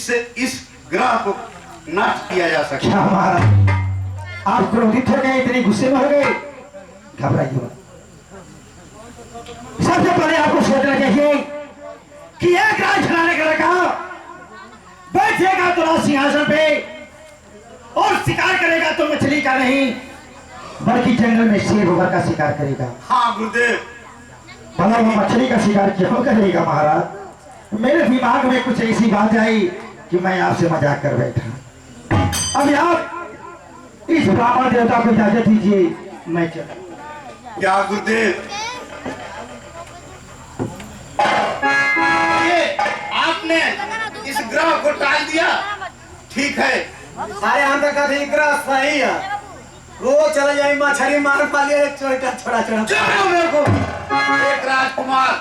जिससे इस ग्रह को नष्ट किया जा सके। क्या महाराज, आप क्रोधित हो गए, इतने गुस्से में हो गए? घबराइए मत। सबसे पहले आपको सोचना चाहिए कि एक राज चलाने का लगा बैठेगा तो सिंहासन पे और शिकार करेगा तो मछली का नहीं बल्कि जंगल में शेर होकर का शिकार करेगा। हाँ गुरुदेव। भला वो मछली का शिकार क्यों करेगा महाराज? मेरे दिमाग में कुछ ऐसी बात आई कि मैं आपसे मजाक कर बैठा। अब आप इस ब्राह्मण देवता को इजाजत दीजिए, मैं चला। क्या गुरुदेव, ये आपने इस ग्रह को टाल दिया? ठीक है। अरे हम तो कभी ग्रह सही है, रोज चले जाए मछली मार पालिए छोटा छोटा छोटा। मेरे को एक राजकुमार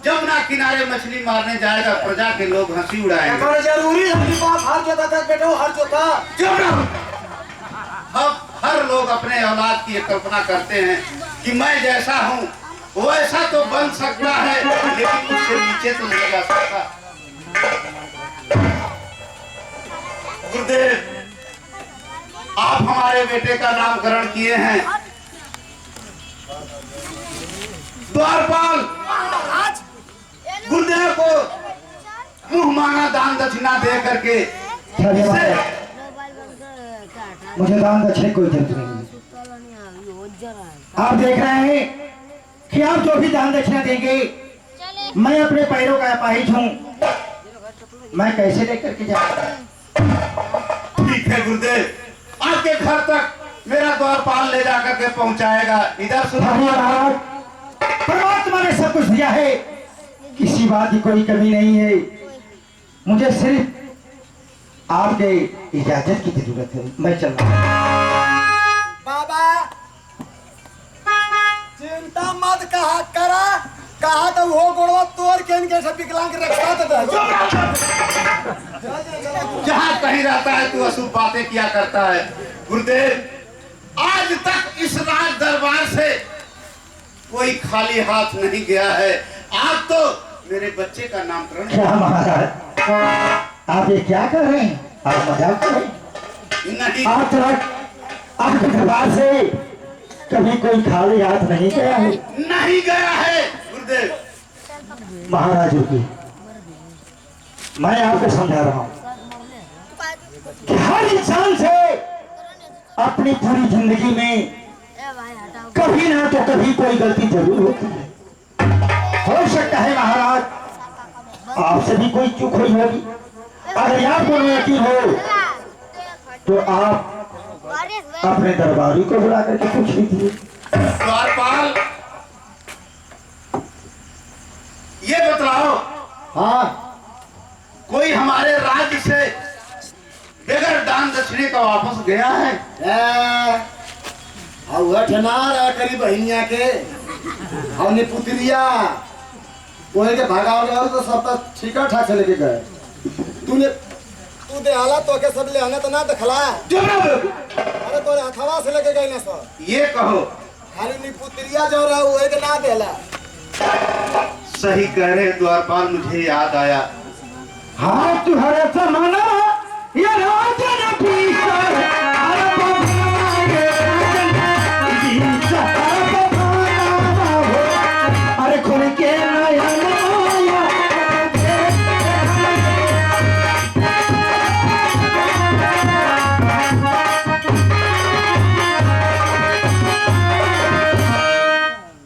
जमुना किनारे मछली मारने जाएगा, प्रजा के लोग हंसी उड़ाएंगे। तो जरूरी है कि बाप हर जोता था बेटो हर जोता। हम हर लोग अपने औलाद की कल्पना करते हैं कि मैं जैसा हूँ वैसा तो बन सकता है, लेकिन उससे नीचे तो नहीं जा सकता। गुरुदेव, आप हमारे बेटे का नामकरण किए हैं, द्वारपाल गुरुदेव को मुंह मांगा दान दक्षिणा दे करके मुझे दान दक्षिणा कोई जरूरत नहीं। आप देख रहे हैं कि आप जो भी दान दक्षिणा देंगे मैं अपने पैरों का अपाहिज हूँ, मैं कैसे लेकर के जाऊंगा? ठीक है गुरुदेव, आपके घर तक मेरा द्वारपाल ले जाकर के पहुंचाएगा। इधर सुनिए, परमात्मा ने सब कुछ दिया है, किसी बात की कोई कमी नहीं है। मुझे सिर्फ आपके इजाजत की जरूरत है, मैं चल रहा हूँ। बाबा चिंता मत कहा तो वो गोड़वा तोड़ के इनके सब विकलांग रखा था। जहाँ कहीं रहता है तू अशुभ बातें किया करता है। गुरुदेव, आज तक इस राज दरबार से कोई खाली हाथ नहीं गया है। आज तो मेरे बच्चे का नामकरण। क्या महाराज, आप ये क्या कर रहे हैं? आप मजाक कर रहे हैं? नहीं, आज तक आपके दरबार से कभी कोई खाली हाथ नहीं गया है। नहीं गया है गुरुदेव। महाराजों की मैं आपको समझा रहा हूँ कि हर इंसान से अपनी पूरी जिंदगी में कभी ना तो कभी कोई गलती जरूर होती है। हो सकता है महाराज आपसे भी कोई चूक हुई होगी। अगर आपको यकीन हो तो आप अपने दरबारी को बुला करके पूछ लीजिए। द्वारपाल, ये बतलाओ, हाँ कोई हमारे राज्य से बगैर दान दक्षिणे का वापस गया है? करीब बहनिया के हमने पुतलिया कोहे के भागा गया तो सब तक ठीक ठाक से लेके गए। तू दे आला तो के सब ले आना तो ना दिखला। अरे तो हथवा से लेके गए ना सब। ये कहो, खाली नी पुतलिया जो रहा वो के ना देला। सही कह रहे द्वारपाल, मुझे याद आया। हाँ तुम्हारे समाना ये राजन पीकर अरे खोल के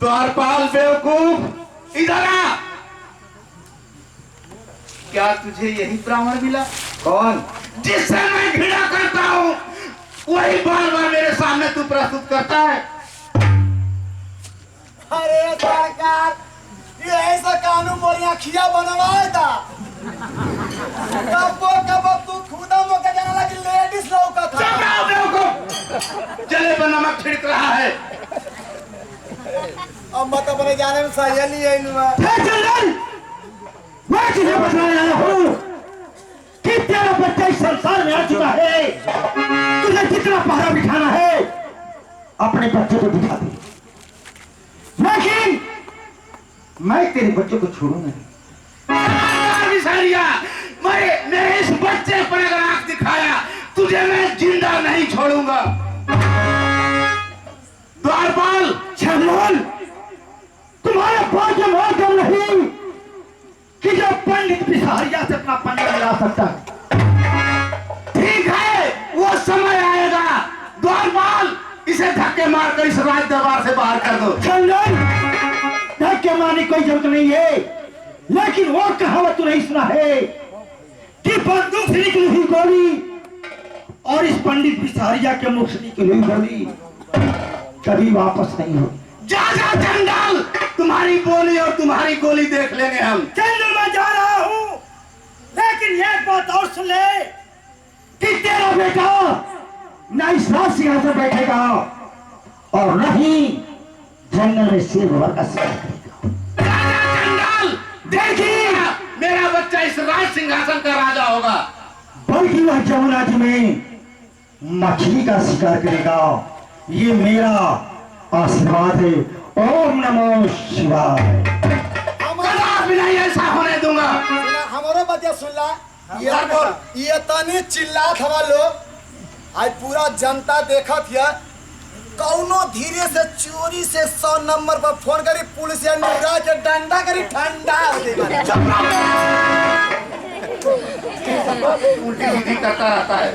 द्वारपाल बेवकूफ, इधर आ। क्या तुझे यही ब्राह्मण मिला? कौन? जिससे मैं घृणा करता हूँ वही बार बार मेरे सामने तू प्रस्तुत करता है। अरे सरकार ये ऐसा कानून मोरिया खिया बनवाए था। कब तू खुदा मोके जाना लगी लेडीज लौका था। चुप रहो बेवकूफ, जले पर नमक छिड़क रहा है। अब मत अपने जाने में सहेली है इनमें। मैं तुझे बता रहा हूँ कि तेरा बच्चा इस संसार में आ चुका है। तुझे कितना पहरा बिठाना है अपने बच्चे को बिठा दे, लेकिन मैं तेरे बच्चे को छोड़ूंगा नहीं। मेरे इस जिंदा नहीं छोड़ूंगा। द्वारपाल छलमल, तुम्हारे पास ये मौका नहीं कि जो पंडित बिहारिया से अपना पंजा मिला सकता है। ठीक है, वो समय आएगा। द्वारपाल, इसे धक्के मारकर इस राज दरबार से बाहर कर दो। छलमल, धक्के मारने की कोई जरूरत नहीं है, लेकिन वो कहावत तू नहीं सुना है कि बंदूक से निकली हुई गोली और इस पंडित बिहारिया के मुख से निकली हुई गोली कभी वापस नहीं हो। जा जा चंडाल, तुम्हारी बोली और तुम्हारी गोली देख लेंगे हम। चंदन मैं जा रहा हूं, लेकिन एक बात और सुन ले कि तेरा बेटा न इस राज सिंहासन बैठेगा और न ही जंगल में शेर भर का शिकार करेगा। जा जा चंडाल, देखिए मेरा बच्चा इस राज सिंहासन का राजा होगा। बल्कि वह जमुना जी में मछली का शिकार करेगा। ये मेरा आशीर्वाद है। ओम नमो शिवाय। कदापि नहीं ऐसा होने दूंगा। हमारो बतिया सुनला, ये तनी चिल्लात हवा लोग, आज पूरा जनता देखत है। कौनो धीरे से चोरी से 100 नंबर पर फोन करी, पुलिस या निगरान के डंडा करी, ठंडा हो जाए। उल्टी सीधी करता रहता है।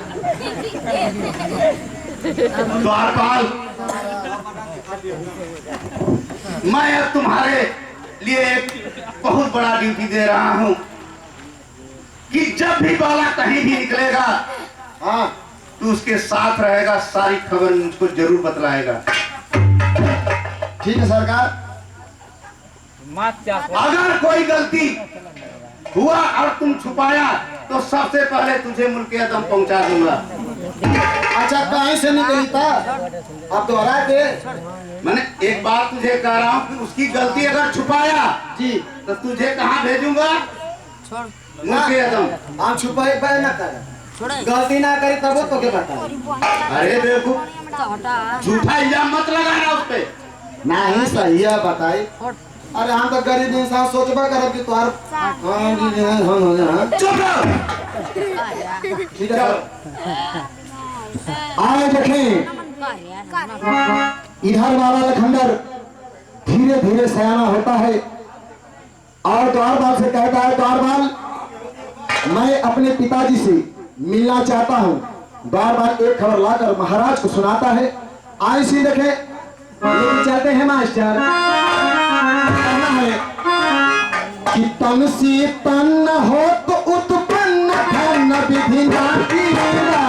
द्वारपाल, मैं अब तुम्हारे लिए एक बहुत बड़ा ड्यूटी दे रहा हूं कि जब भी बाला कहीं भी निकलेगा, हाँ, तू उसके साथ रहेगा, सारी खबर मुझको जरूर बतलाएगा। ठीक है सरकार। अगर कोई गलती हुआ और तुम छुपाया तो सबसे पहले तुझे मुल्क अदम पहुंचा दूंगा। अच्छा, कहीं से निकली था अब दोहरा के? मैंने एक बात तुझे कह रहा हूँ कि उसकी गलती अगर छुपाया जी, तो तुझे कहाँ भेजूंगा? मुल्क अदम। हम छुपाई पाए ना कर, गलती ना करी तब तो के बता। अरे बेवकूफ, झूठा इल्जाम मत लगाना उस पे। नहीं सही है, बताई। अरे हम तो गरीब इंसान सोचबा करब कि तोहार चुप रहो। ठीक है। आए देखें, इधर वाला लखंडर धीरे धीरे सयाना होता है और द्वारपाल से कहता है, द्वारपाल मैं अपने पिताजी से मिलना चाहता हूँ। द्वारपाल एक खबर लाकर महाराज को सुनाता है। आए सी देखे, लेके चलते हैं मास्टर। कहना है कि तन से तन हो तो उत्पन्न धन विधि नाती रचना।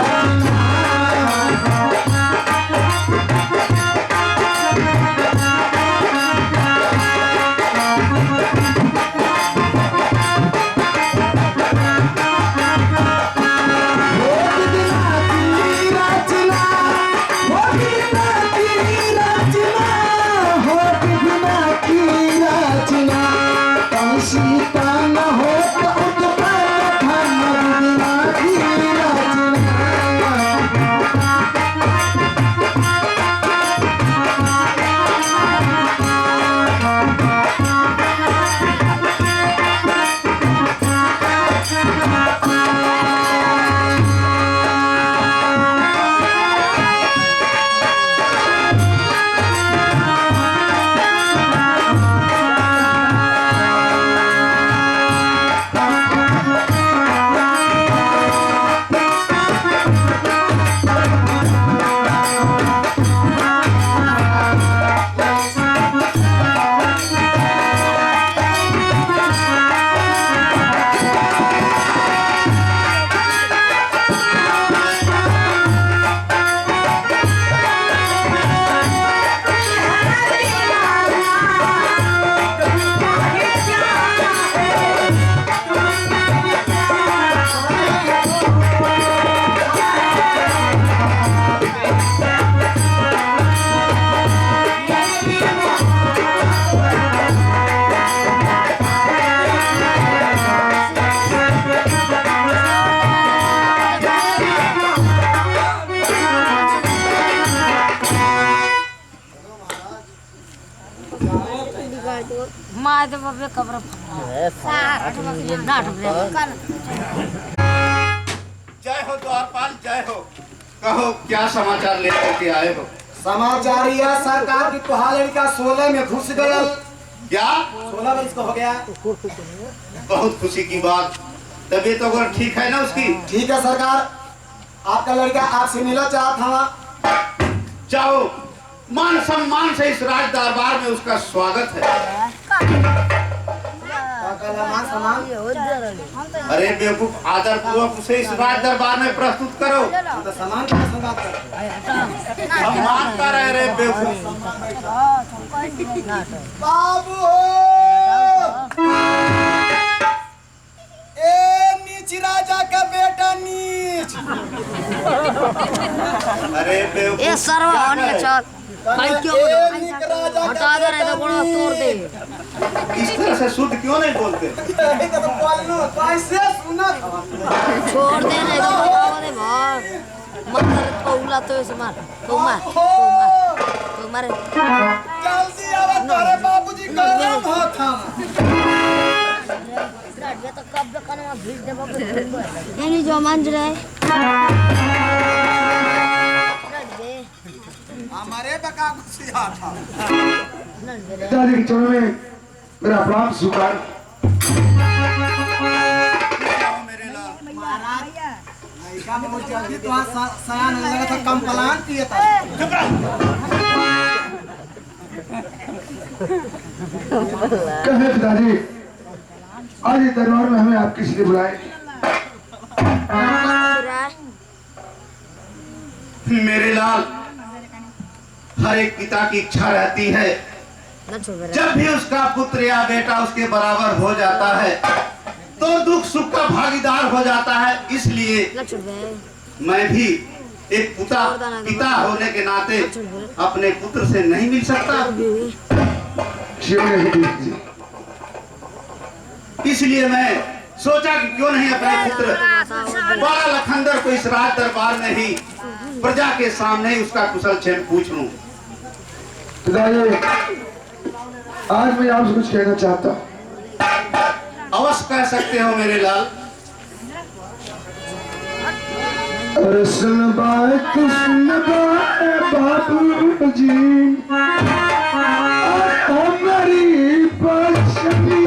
माधव पे कब्र जय हो द्वारपाल, जय हो। कहो क्या समाचार लेकर के आए हो? समाचार यह सरकार की तुहार लड़का 16 में घुस गया। क्या 16 वर्ष का हो गया। बहुत खुशी की बात। तबीयत वगैरह ठीक है ना उसकी? ठीक है सरकार, आपका लड़का आपसे मिलना चाहता था। जाओ, मान सम्मान से इस राज दरबार में उसका स्वागत है। अरे बेवकूफ, आदर पूर्वक उसे इस राज दरबार में प्रस्तुत करो। तो सामान का संवाद कर। सम्मान कर रहे रे बेवकूफ। बाबू ए नीच राजा का बेटा नीच। अरे बेवकूफ, ए सर्व होने चल भाई क्यों हटा दे रहे तो बड़ा तोड़ दे। इस तरह से शुद्ध क्यों नहीं बोलते? तो बोलनो कैसे सुना था। छोड़ दे नहीं तो बताओ दे भाई मत तौला तो इस मार तो मारे जल्दी आवा, तोरे बाबूजी गरम हो था। ये तो कब दुकान में भीड़ दे बाबू ये नहीं जो मान रहे हमारे बका खुशिया था। पिताजी के चरणों में मेरा प्रणाम स्वीकार। मेरे लाल, महाराज लड़का बहुत जल्दी तो सयान होने लगा था, कम पलान किए था। चुप रहो। कहे पिताजी, आज इस दरबार में हमें आप किस लिए बुलाए? मेरे लाल, हर एक पिता की इच्छा रहती है जब भी उसका पुत्र या बेटा उसके बराबर हो जाता है तो दुख सुख का भागीदार हो जाता है। इसलिए मैं भी एक पिता होने के नाते अपने पुत्र से नहीं मिल सकता। इसलिए मैं सोचा कि क्यों नहीं अपने पुत्र बाला लखनदर को इस राज दरबार में ही प्रजा के सामने ही उसका कुशल क्षेम पूछ लूं। पिताजी, आज मैं आपसे कुछ कहना चाहता हूँ। अवश्य कह सकते हो मेरे लाल। अरे सुन बात बाबूजी, हमारी पछली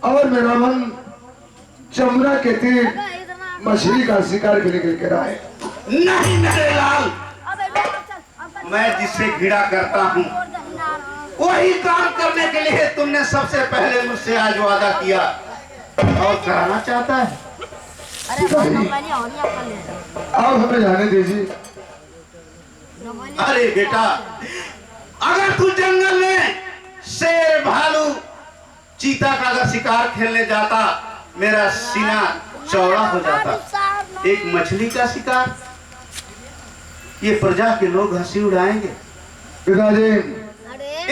और मेरा मन चमड़ा के तीर मछली का शिकार के लिए लेकर आए। नहीं मेरे लाल, मैं जिससे घृणा करता हूँ वही काम करने के लिए तुमने सबसे पहले मुझसे आज वादा किया और कराना चाहता है। आप हमें जाने दीजिए। अरे बेटा, अगर तू जंगल में शेर भालू चीता का अगर शिकार खेलने जाता मेरा सीना चौड़ा हो जाता। एक मछली का शिकार, ये प्रजा के लोग हंसी उड़ाएंगे। पिताजी,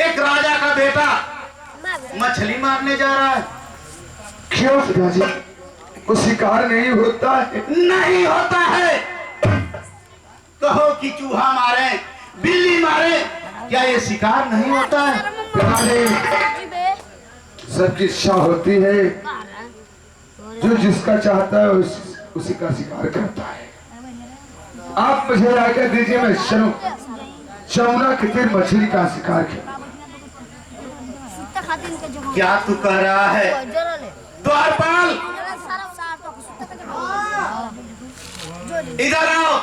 एक राजा का बेटा मछली मारने जा रहा है। क्यों पिताजी? वो शिकार नहीं होता है? नहीं होता है। कहो कि चूहा मारे, बिल्ली मारे, क्या ये शिकार नहीं होता है? सबकी इच्छा होती है, जो जिसका चाहता है उसी का शिकार करता है। आप मुझे आज्ञा दीजिए, मैं चलूं जमुना के तीर मछली का शिकार किया। क्या तू कह रहा है द्वारपाल? इधर आओ।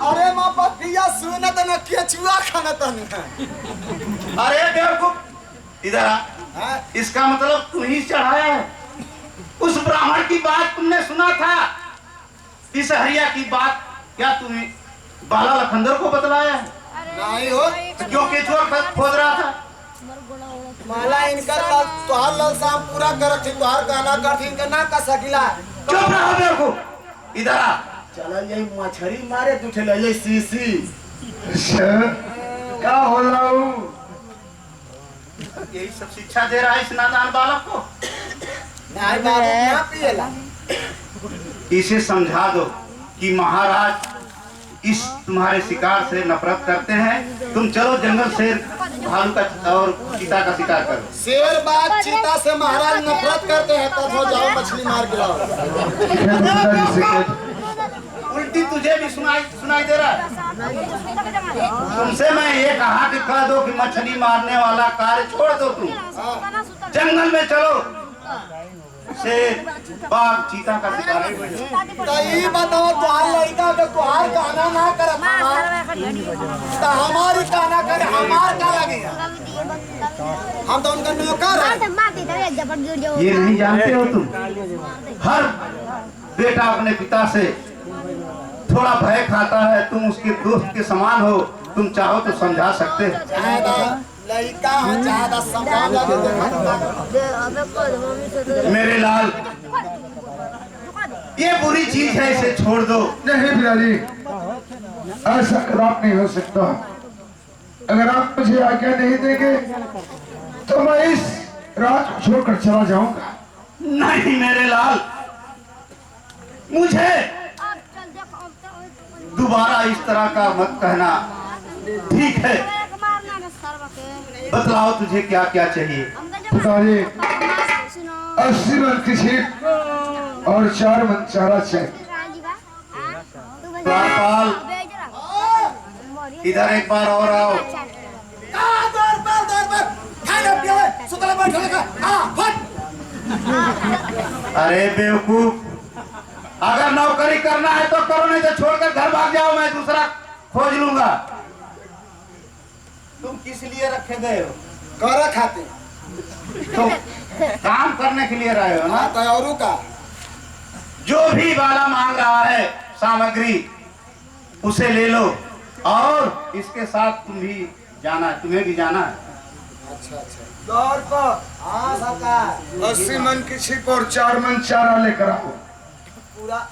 अरे माँ पतिया सुनत न केचुआ खानत न। अरे बेवकूफ, इधर आ। हाँ? इसका मतलब तू ही चढ़ाया है। उस ब्राह्मण की बात तुमने सुना था? इस हरिया की बात क्या तुम्हें बाला लखंदर को बतलाया है? नहीं हो क्यों केचुआ खोद रहा था? माला इनकर तोहार ललसा पूरा करत थी, तोहार गाना करत इनका ना का सकिला। चुप रहो बेवकूफ, इधर आ। चल यही मछली मारे तुठे ले ले सीसी। क्या हो रहा हूँ? यही सब शिक्षा दे रहा है इस नादान बालक को। नहीं बाबू ना पिएला। इसे समझा दो कि महाराज इस तुम्हारे शिकार से नफरत करते हैं। तुम चलो जंगल से भालू का और चीता का शिकार करो। शेर बात चीता से महाराज नफरत करते हैं, तब हो जाओ मछली मार के लाओ। उल्टी तुझे भी सुनाई दे रहा है? तुमसे मैं ये कहा कि कह दो कि मछली मारने वाला कार्य छोड़ दो, तुम जंगल में चलो। शेर बाघ चीता का शिकार तो ये बताओ तुहार लड़का के तुहार गाना ना करत तो हमारी गाना करे, हमार का लगेगा? हम तो उनका नौकर हैं। ये नहीं जानते हो तुम? हर बेटा अपने पिता से थोड़ा भय खाता है। तुम उसके दोस्त के समान हो। तुम चाहो तो समझा सकते हो। लड़का है, ज्यादा समझा के मेरे लाल, ये बुरी चीज है, इसे छोड़ दो। नहीं बिलाली, ऐसा कदाप नहीं हो सकता। अगर आप मुझे आज्ञा नहीं देंगे तो मैं इस रात को छोड़कर चला जाऊंगा। नहीं मेरे लाल, मुझे दोबारा इस तरह का मत कहना, ठीक है? बतलाओ तुझे क्या क्या चाहिए? पिताजी 80 मन की छीट और 4 मन चारा चाहिए। द्वारपाल, इधर एक बार और आओ। अरे बेवकूफ, अगर नौकरी करना है तो करो, नहीं तो छोड़कर घर भाग जाओ, मैं दूसरा खोज लूंगा। तुम किस लिए रखे गए हो? कर खाते तो काम करने के लिए रहे हो ना? तैयारू का जो भी बाला मांग रहा है सामग्री, उसे ले लो और इसके साथ तुम भी जाना है, तुम्हें भी जाना है। अच्छा दौड़ पर। हाँ सरकार 80 मन की छिप और 4 मन चारा लेकर आओ। पूरा